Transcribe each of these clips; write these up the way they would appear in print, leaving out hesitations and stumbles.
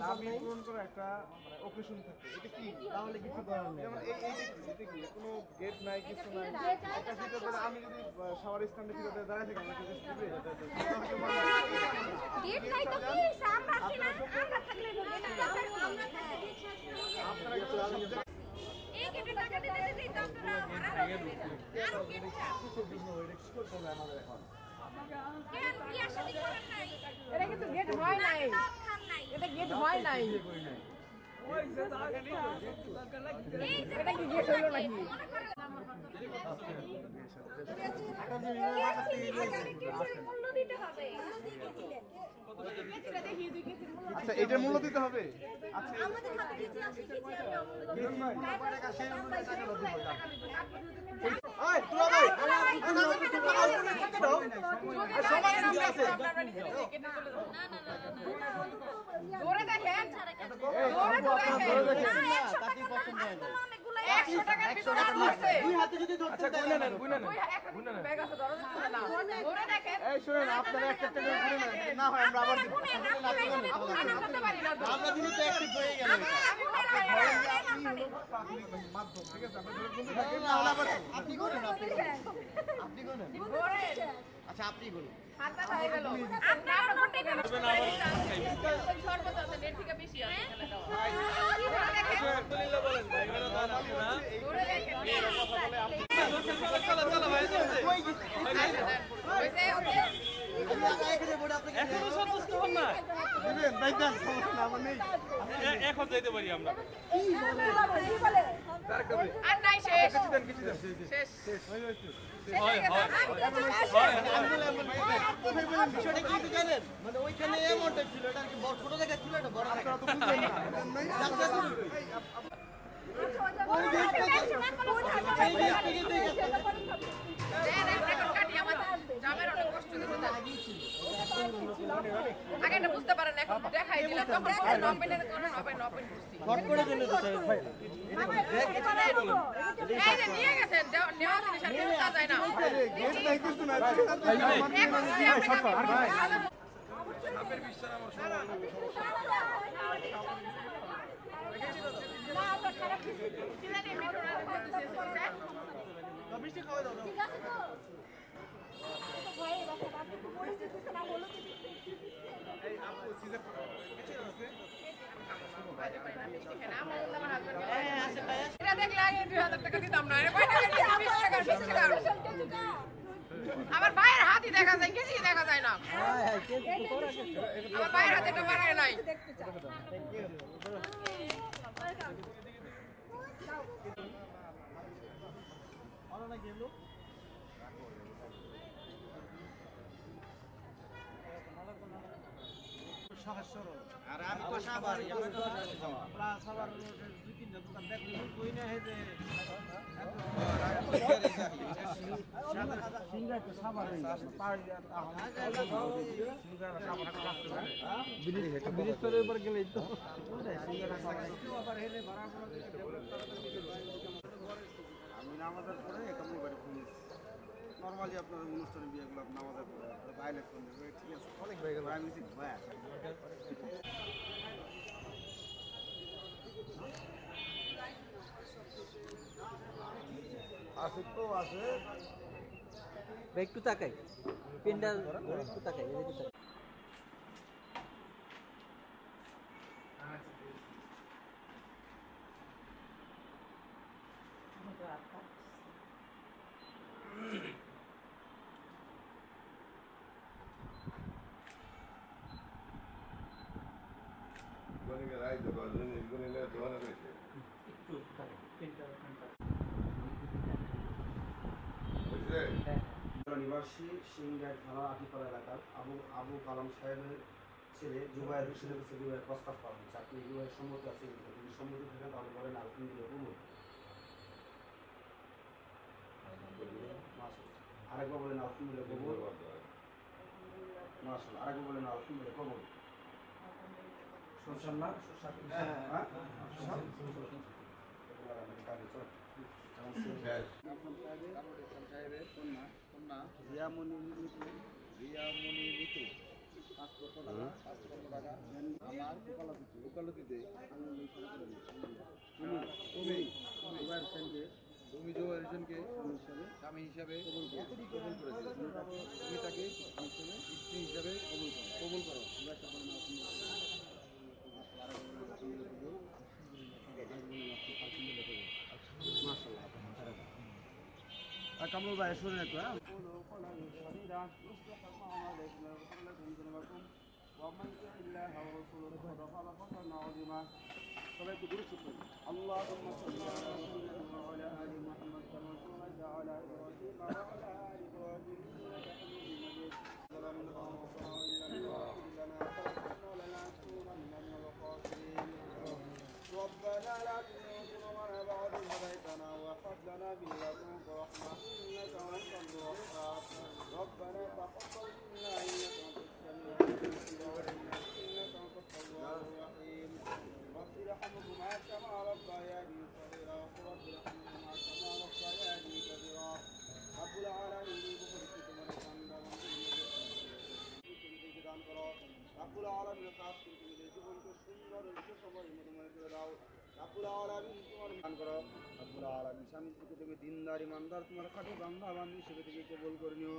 দাবি পূরণ করা একটা অকেশন থাকে, এটা কি তাহলে কিছু করার নেই। যেমন এই কোনো গেট নাই, কিছু নাই, একটা ভিতরে আমি যদি সবার স্ট্যান্ডে ভিতরে দাঁড়ায় থাকি আমাকে জাস্ট দিবে গেট নাই তো কি আমরা আছি না, আমরা থাকলে আপনারা এই গেটে টাকা দিতে দিতে তো আপনারা ভাড়া দেবেন আর গেট কিছু জন্য এটা কি করতে হবে আমাদের এখন? কেন বিয়া শাদী করেন নাই? এটা কিন্তু গেট হয় নাই, খান নাই এটা গেট হয় নাই, এই যে এটা কি গেট হলো নাকি? মূল্য দিতে হবে। আচ্ছা এটার মূল্য দিতে হবে। আচ্ছা আমাদের হাতে কিছু আছে কিছু এই তুলা ভাই ধরে দেখেন, তাকে পছন্দ হয় না। 100 টাকার ভিতরে আছে। দুই হাতে যদি ধরতে আচ্ছা গুনে নেন ব্যাগ আছে ধরো না, ধরে দেখেন। এই শুনেন আপনারা একটা করে গুনে নেন, না হয় আমরা আবার দিব। আমি করতে পারি না তো। আমরা দিলে তো অ্যাক্টিভ হয়ে গেল। আমি করতে পারি না। মাধ্যম ঠিক আছে, আমরা ধরে গুনে থাকি না হলে আবার আপনি করেন, আপনি করেন। ধরেন। আচ্ছা আপনি বলুন। হাতটা হয়ে গেল। আপনারা নোটে করবেন সর্বত আছে, নেট থেকে বেশি আছে এখানে দাও। আলহামদুলিল্লাহ বলেন ভাই, এখানে দান আছে না। ধরে দেখেন। কথা বলে আপনি চলো ভাই চলছে এখনো সন্তুষ্ট হন না। দিবেন ভাই, দেন সমস্যা না, আমার নেই। এখন যাইতে পারি আমরা। আর নাই শেষ। কিছু দেন শেষ। হয় বিষয়টা কি একটু জানেন? মানে ওইখানে এমনটা ছিল, এটা কি বড় ছোট জায়গা ছিল, এটা বড় জায়গা। দেন এখন কাটি, আমার জামের অনেক কষ্ট দিতে দেন। আগে এটা বুঝতে পারেন, এখন দেখাই দিলাম তখন বলছেন ওপেনের কারণে ওপেন করছি। শর্ট করে দিলে তো স্যার ভাই। এই যে নিয়ে গেছেন, নেওয়া জিনিস আর ফেরত যায় না। গেট নাই, কিছু নাই। এখন যদি আপনি সাপের বিশ্বাস আমার মিষ্টি খাওয়া দাও। ঠিক আছে তো ভয়ে বাসা আপনি তো পরিচিত না বলো কি এই আপু সিজার এটা দেখলে আগে 2000 টাকা দিতাম না, 20 টাকা 20 টাকা। আমার ভাইয়ের হাতই দেখা যায়, কিছুই দেখা যায় না। আমার ভাইয়ের হাতে তো বাড়ায় নাই। আর আমি তো সাবার আমরা সাবার দুই তিনটা দোকান দেখলি কই না হে যে সিঙ্গার তো সাবার পাড়ি সিঙ্গার সাবার কাটতে পারে ব্রিজের উপর গেলে তো সিঙ্গার আবার হেলে ভাড়া আমি নামাজের পরে কেমন করে ফোন নরমালি আপনার অনুষ্ঠানে বিয়েগুলো নামাজের পরে বাইরে ফোন দেবে, ঠিক আছে অনেক হয়ে গেল। আমি ভাই আছে তো আছে একটু তাকাই পেন্ডাল একটু তাকাই এদিকে তাকাই। নিবাসী সিংগাই থানা আটিপাড়া এলাকার আবু কালাম সাহেবের ছেলে জুবাইর হোসেনের কাছে বিবাহের প্রস্তাব করা হয়েছে। আপনি বিবাহের সম্মতি আছে, যদি সম্মতি থাকেন তাহলে বলেন আলহামদুলিল্লাহ কবুল। আরেকবার বলেন আলহামদুলিল্লাহ কবুল। মাশাআল্লাহ, আরেকবার বলেন আলহামদুলিল্লাহ কবুল। শুনছেন না? রিয়ামণি মিতু 5 লক্ষ টাকা আমার ওকালতিতে আমি তুমি জুবাইর হোসেনকে স্বামী হিসাবে কবুল করেছি। তুমি তাকে স্ত্রী হিসাবে কবুল করো। কামরুল ভাই শুনে একটু সবাই একটু গুরুত্ব করুন। আল্লাহ ربنا لا تزغ قلوبنا بعد إذ هديتنا وهب لنا من لدنك رحمة إنك أنت الوهاب ربنا تقبل منا إنك أنت السميع العليم إنك أنت التواب الرحيم رب ارحمهما كما ربياني صغيرا رب ارحمهما كما ربياني كبيرا رب العالمين بخلقكم ونحمد দান করো রাব্বুল আলামিন কাজ করে তুমি জীবনকে সুন্দর সুসময় মনোময় করে দাও রাব্বুল আলামিন তোমার দান করো রাব্বুল আলামিন স্বামী স্ত্রীকে তুমি দিনদার ইমানদার তোমার খাঁটি বান্দা বান্দি হিসেবে থেকে কবুল করে নিও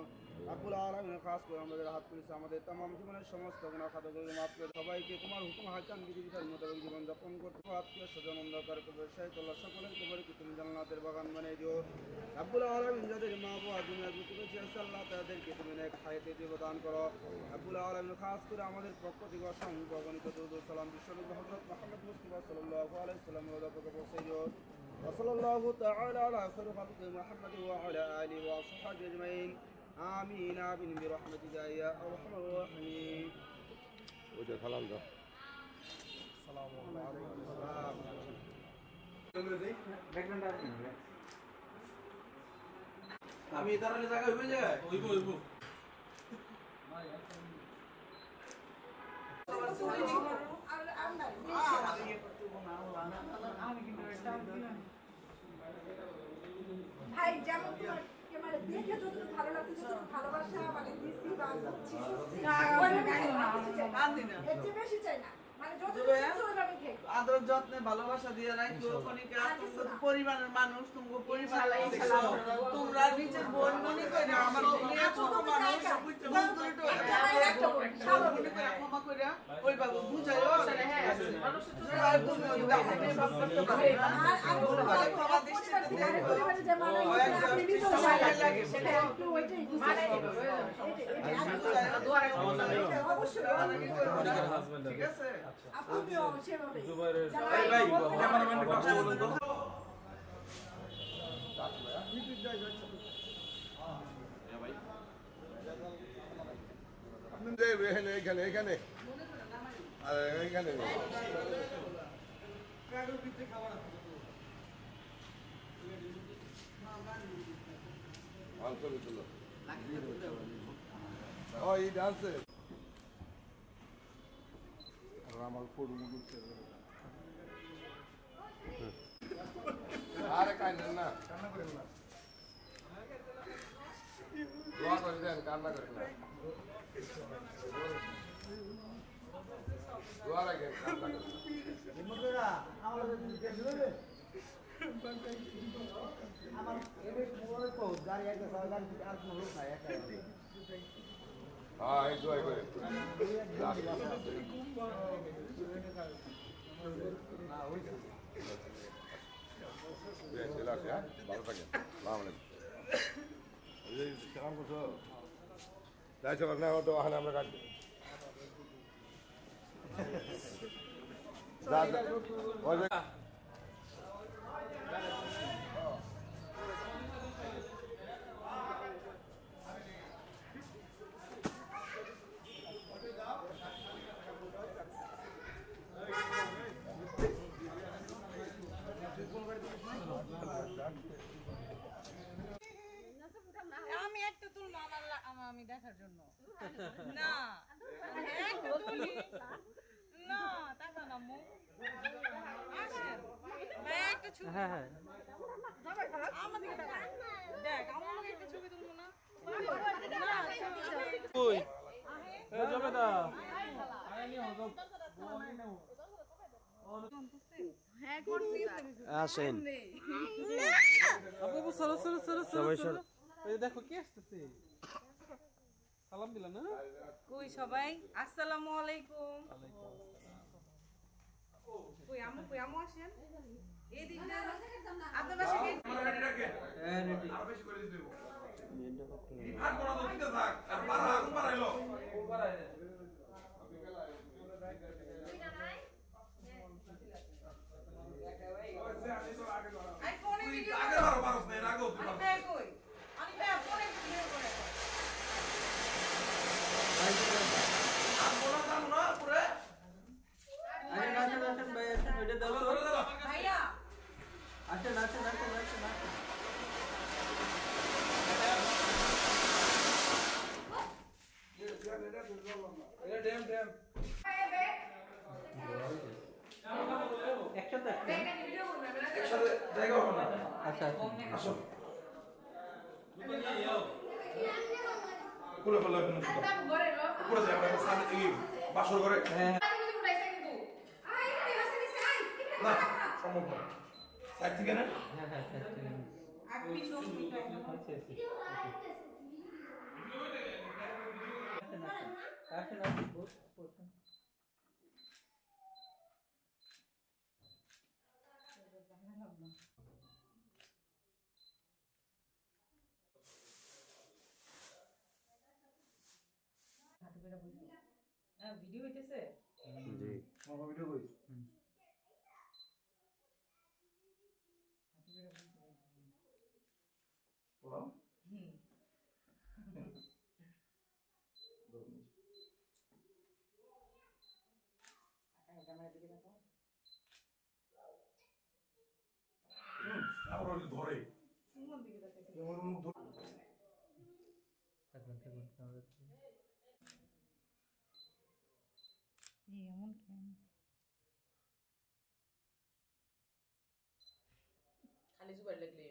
রাব্বুল আলামিন কাজ করে আমাদের হাত তুলেছে আমাদের তামাম জীবনের সমস্ত গুনাহ খাতাগুলো মাফ করে সবাইকে তোমার হুকুম হাকাম বিধিবিধান মোতাবেক জীবন যাপন করতে আত্মীয় স্বজন অন্ধকার কবর শাহিদুল্লাহ সকলের কবরকে তুমি জান্নাতের বাগান বানিয়ে দিও রাব্বুল আলামিন যাদের মা বাবা দুনিয়া বুকে বেঁচে আছে আল্লাহ তাদেরকে তুমি নেক হায়াতে জীবন করো রাব্বুল আলামিন খাস করে আমাদের পক্ষ থেকে অসংখ্য গণিত দরুদ ও সালাম বিশ্বনবী হযরত মুহাম্মদ মুস্তাফা সাল্লাল্লাহু আলাইহি ওয়াসাল্লাম এর পক্ষ পৌঁছে দিও সাল্লাল্লাহু তাআলা আলা খায়রি খালকি মুহাম্মদ ওয়া আলা আলিহি ওয়া সাহবিহি আজমাইন আমিন আমিন বিরহমাতিকা ইয়া আরহামার রাহিমিন ওটা সালাম দাও আসসালামু আলাইকুম আমি দাঁড়ালে জায়গা হইবে জায়গা হইব ভাই যেমন তোমার মানে দেখে যদি ভালো লাগছে যদি ভালোবাসা মানে দিছি বা বুঝছি এর চেয়ে বেশি চাই না মানে যদি আমি খাই আদর যত্নে ভালোবাসা দিয়ে রাখি ওখানিকা পরিবারের মানুষ তোমাকে পরিবার তোমরা নিজের বোন মনে করে আমার ছোট মানুষ ক্ষমা করে ওই বাবু বুঝাইও ঠিক আছে এখানে এখানে এখানে ও এই ডান্সে আমার ফোন আরে কান্না না কান্না করেন না দোয়া করে দেন কান্না করেন না দোয়া রাখেন কান্না করেন না আমার এবে মোরে তো গাড়ি আইতে গাড়ি আর কোন লোক নাই একা হ্যাঁ এই দোয়া করে না হইছে বেশ এলাকা ভালো থাকে আসসালামু আলাইকুম এই সালাম করছো যাইছো না তো ওখানে আমরা কাটছি আমি একটা তুলবো আমি দেখার জন্য না একটা তুলি না টাকা না মু আসেন ভাই একটা ছবি আমাদের দেখ আমার একটা ছবি তুলবো না কই যাবে না হ্যাঁ করছি আসেন আপু সরো সরো সরো সবাই সরো এই দেখো কি আসতেছে সালাম দিলা না কই সবাই আসসালামু আলাইকুম কই আমু আসেন এই দিকটা আপনার বাসা কে আমরা রেডি রাখেন হ্যাঁ রেডি আর বেশি করে দিতে ভাগ করা তো দিতে থাক আর পারা আগুন পারাইলো আই ফোনে ভিডিও আগে বারো বারো না এর আগেও তুই আমি ভাই কই আমি ভাই ফোনে ভিডিও করে আর বলা দাম না পুরো আরে নাচেন নাচেন ভাই আসেন ওইটা দাও তো ভাইয়া আসেন নাচেন নাচেন নাচেন নাচেন এটা ড্যাম ড্যাম একসাথে একসাথে জায়গা হবে না আচ্ছা আসো কুলে ফেলে ফেলে উপরে যাই আমরা সামনে এই বাসর করে না সম্ভব না সাইড থেকে না হ্যাঁ হ্যাঁ আপনি সঙ্গী আসেন আসেন বসুন ভিডিও হইতেছে জি আমার ভিডিও করিস বলো আবার ওই ধরে যেমন মুখ ধরে থাকুন থাকুন এমন কেন খালি জুবাই লাগলে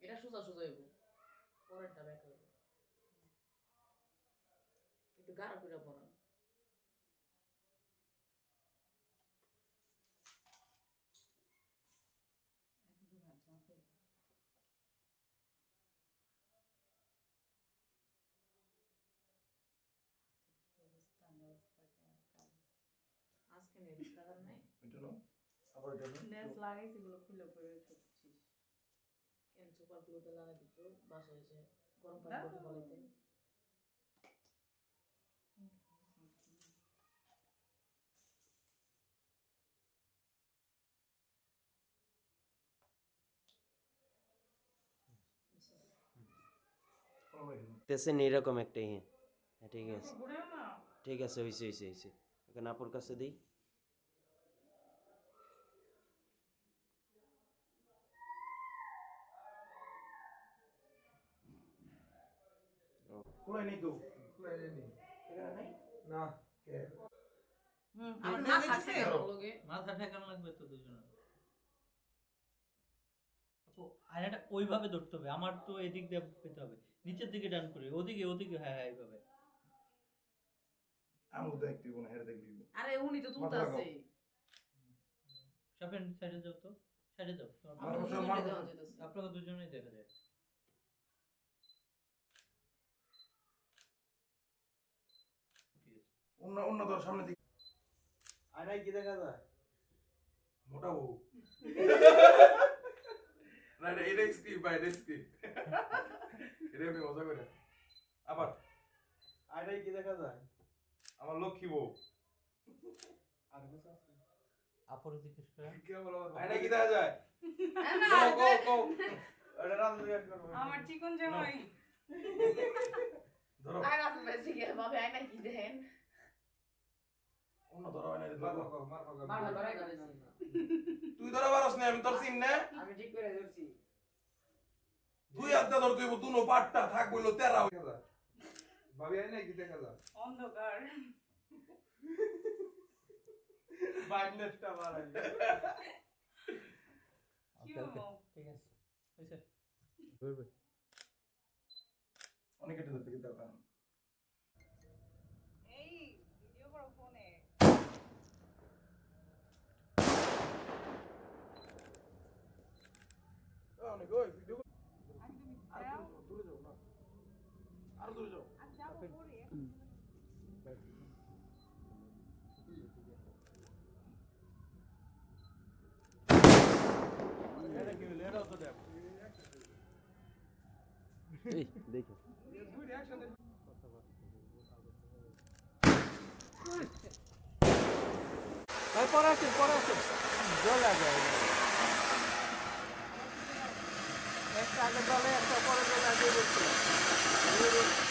এটা সোজা সোজা হইব পরেরটা ব্যাক হইব একটু গাঢ় করে পড়া আজকে নেই কারণ নাই এটা নাও আবার এটা নাও নেস লাগাইছি গুলো খুলে পড়ে সবছিস কেন সুপার গ্লুতে লাগা দিত বাসা এসে গরম পানি করে বলাইতে তেসেন এরকম একটাই হ্যাঁ হ্যাঁ ঠিক আছে ঘুরেও না ঠিক আছে হইছে হইছে হইছে এখন আপুর কাছে দিই খুলে নেই তো খুলে নেই এখানে নাই না কে আমার মাথা আছে লগে মাথা ঠেকানো লাগবে তো দুজনের আপু আয়নাটা ওইভাবে ধরতে হবে আমার তো এদিক দিয়ে পেতে হবে নিচের দিকে ডান করে ওদিকে ওদিকে হ্যাঁ হ্যাঁ এইভাবে আমি দেখতে দিব না হেরে দেখবি আরে উনি তো তুলতে মাথা আছে সাপেন সাইডে যাও তো সাইডে যাও আমরা আমার দুজনে মাথা- দেওয়া যেতেছে আপনারা দুজনেই দেখা যায় ঠিক আছে অন্য অন্য তোর সামনে দিকে আয়নায় কি দেখা যায় মোটা বউ না এটা স্ক্রিপ্ট ভাই এটা স্ক্রিপ্ট এটা আমি মজা করে আবার আয়নায় কি দেখা যায় আমার লক্ষ্মী বউ আর কিছু আছে আপুরে জিজ্ঞেস করেন কে বলো আয়না কি দেখা যায় না, কও কও এটা রাম জিজ্ঞাসা করবো আমার চিকন জামাই ধরো আর আসলে বেশি গিয়ে ভাবে আয় না কি দেন অন্য ধরো আয়না মার ধরো খাও মার খাও মারলা ধরাই করে তুই ধরো পারস না আমি তোর চিন না আমি ঠিক করে ধরছি দুই হাত দিয়ে ধরতে হইব দুনো পাটটা থাক বইলো তেরা ভাবি আই নাই কি দেখা যা অন্ধকার ব্রাইটনেসটা বাড়াই কি হলো ঠিক আছে হইছে অনেক কেটে ধরতে গিয়ে দেখেন এই ভিডিও করো ফোনে অনেক ওই ভিডিও আমি তুমি যাও দূরে যাও না আর দূরে যাও আমি যাবো পরে এটা কি হলো এটাও তো দেখ এই দেখো দুই রিঅ্যাকশন ভাই পরে আসেন জল আগে একটা আগে জলে একটা পরে জলে আগে